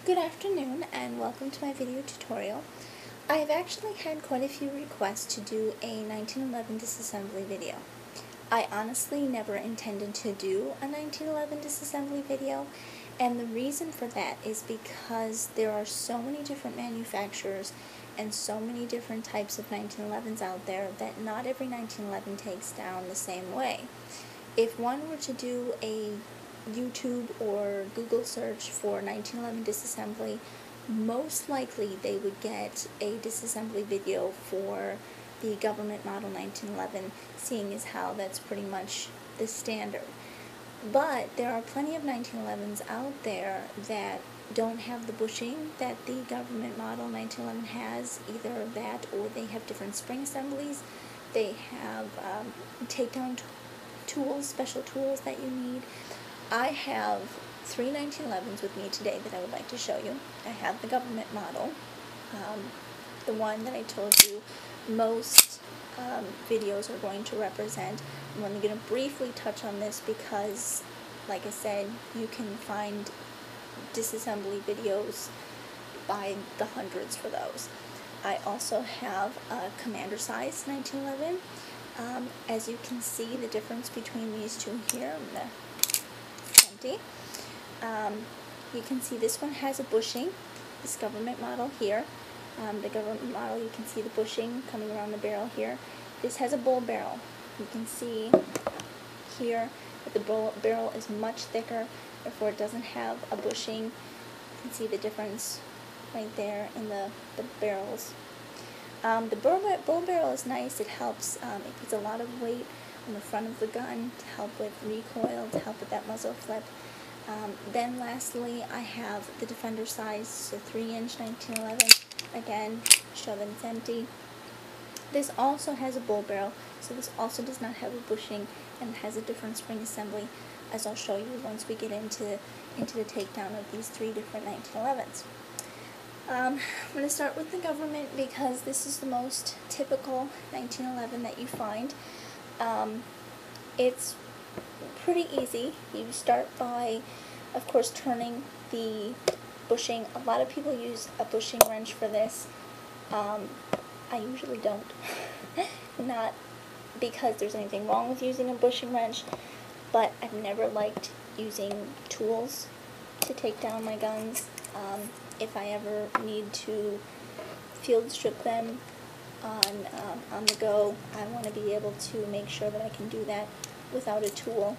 Good afternoon and welcome to my video tutorial. I have actually had quite a few requests to do a 1911 disassembly video. I honestly never intended to do a 1911 disassembly video, and the reason for that is because there are so many different manufacturers and so many different types of 1911s out there that not every 1911 takes down the same way. If one were to do a YouTube or Google search for 1911 disassembly, most likely they would get a disassembly video for the government model 1911, seeing as how that's pretty much the standard. But there are plenty of 1911s out there that don't have the bushing that the government model 1911 has, either that or they have different spring assemblies. They have takedown tools, special tools that you need. I have three 1911s with me today that I would like to show you. I have the government model, the one that I told you most videos are going to represent. I'm only going to briefly touch on this because, like I said, you can find disassembly videos by the hundreds for those. I also have a commander size 1911. As you can see, the difference between these two here, you can see this one has a bushing, this government model here. The government model, you can see the bushing coming around the barrel here. This has a bull barrel. You can see here that the bull barrel is much thicker, therefore it doesn't have a bushing. You can see the difference right there in the barrels. The bull barrel is nice. It helps, it puts a lot of weight on the front of the gun to help with recoil, to help with that muzzle flip. Then lastly, I have the defender size, so 3-inch 1911. Again, show that it's empty. This also has a bull barrel, so this also does not have a bushing and has a different spring assembly, as I'll show you once we get into the takedown of these three different 1911s. I'm going to start with the government because this is the most typical 1911 that you find. It's pretty easy. You start by, of course, turning the bushing. A lot of people use a bushing wrench for this. I usually don't. Not because there's anything wrong with using a bushing wrench, but I've never liked using tools to take down my guns. If I ever need to field strip them on the go, I want to be able to make sure that I can do that without a tool.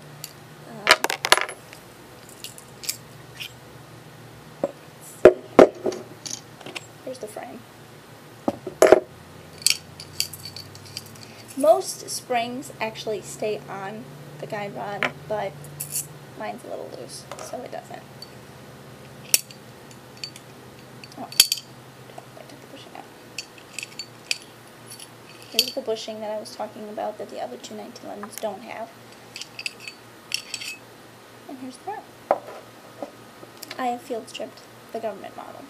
Here's the frame. Most springs actually stay on the guide rod, but mine's a little loose, so it doesn't. Oh, I took the bushing out. Here's the bushing that I was talking about that the other two 1911s don't have. And here's the barrel. I have field stripped the government model.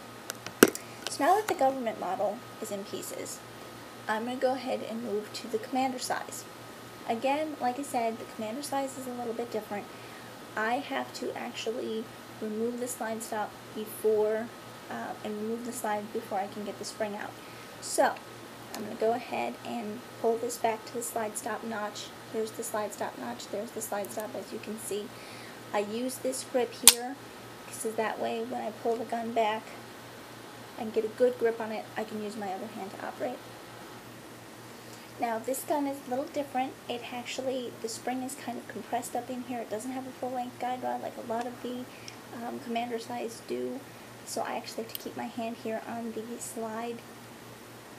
So now that the government model is in pieces, I'm going to go ahead and move to the commander size. Again, like I said, the commander size is a little bit different. I have to actually remove the slide stop before, and remove the slide before I can get the spring out. So, I'm going to go ahead and pull this back to the slide stop notch. There's the slide stop notch, there's the slide stop, as you can see. I use this grip here, so that way when I pull the gun back, I can get a good grip on it. I can use my other hand to operate. Now this gun is a little different. It actually, the spring is kind of compressed up in here. It doesn't have a full-length guide rod like a lot of the commander size do. So I actually have to keep my hand here on the slide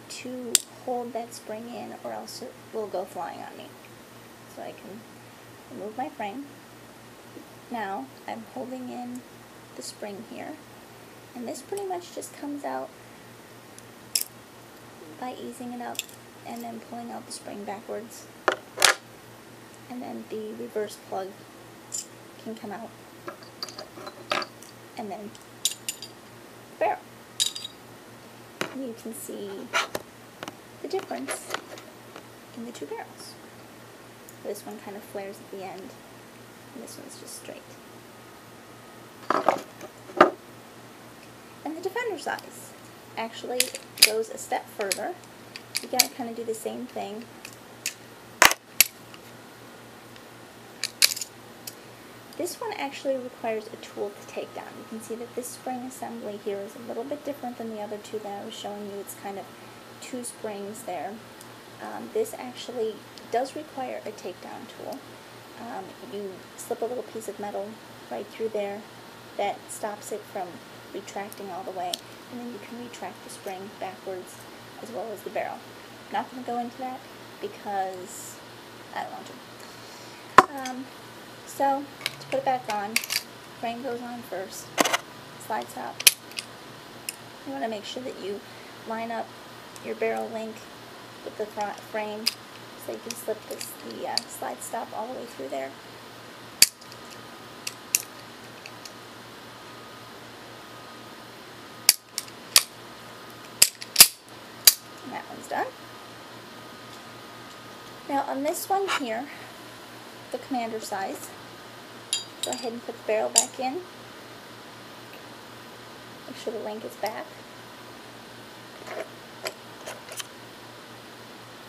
to hold that spring in, or else it will go flying on me. So I can remove my frame. Now I'm holding in the spring here, and this pretty much just comes out by easing it up and then pulling out the spring backwards, and then the reverse plug can come out, and then barrel. And you can see the difference in the two barrels. This one kind of flares at the end, and this one's just straight. And the Defender size actually goes a step further. You gotta kind of do the same thing. This one actually requires a tool to take down. You can see that this spring assembly here is a little bit different than the other two that I was showing you. It's kind of two springs there. This actually does require a takedown tool. You slip a little piece of metal right through there that stops it from retracting all the way, and then you can retract the spring backwards as well as the barrel. I'm not going to go into that because I don't want to. So, to put it back on, frame goes on first, slides up. You want to make sure that you line up your barrel link with the front frame so you can slip the slide stop all the way through there. And that one's done. Now on this one here, the commander size, go ahead and put the barrel back in. Make sure the link is back.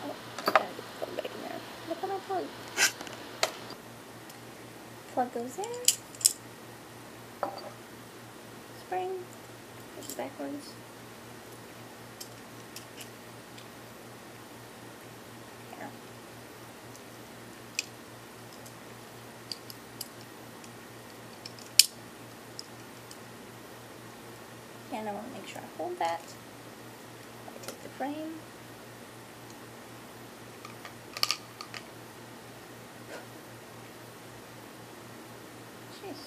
Oh, gotta get the plug back in there. Look at my plug. Plug goes in. Spring goes backwards. Here. And I want to make sure I hold that. I take the frame. Jeez.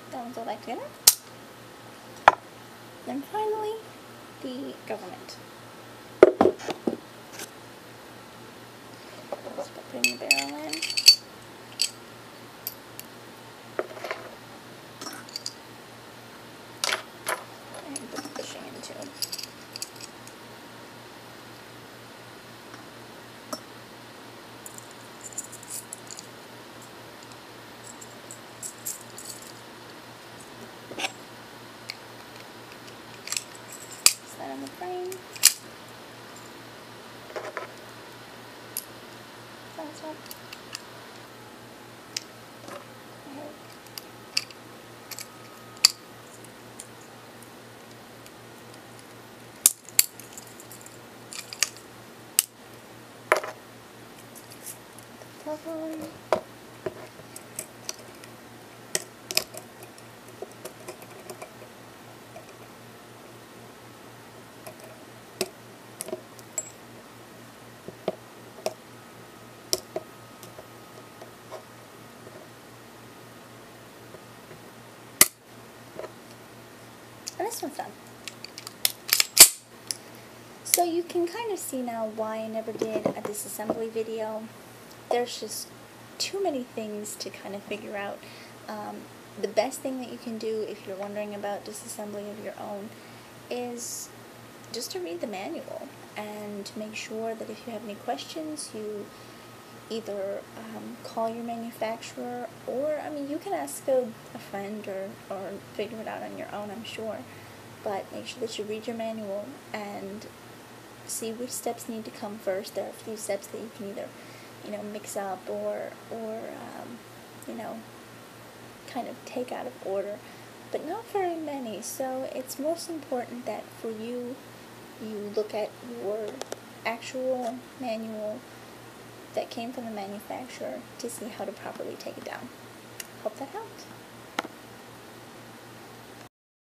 That one's all back together. Then finally, the government. Just putting the barrel in. And put the bushing in too. Slide on the frame. That's up. Plug on. And this one's done. So you can kind of see now why I never did a disassembly video. There's just too many things to kind of figure out. The best thing that you can do if you're wondering about disassembly of your own is just to read the manual and make sure that if you have any questions, you either call your manufacturer, or, I mean, you can ask a friend or figure it out on your own, I'm sure. But make sure that you read your manual and see which steps need to come first. There are a few steps that you can either, mix up or kind of take out of order, but not very many. So it's most important that for you look at your actual manual that came from the manufacturer to see how to properly take it down. Hope that helped.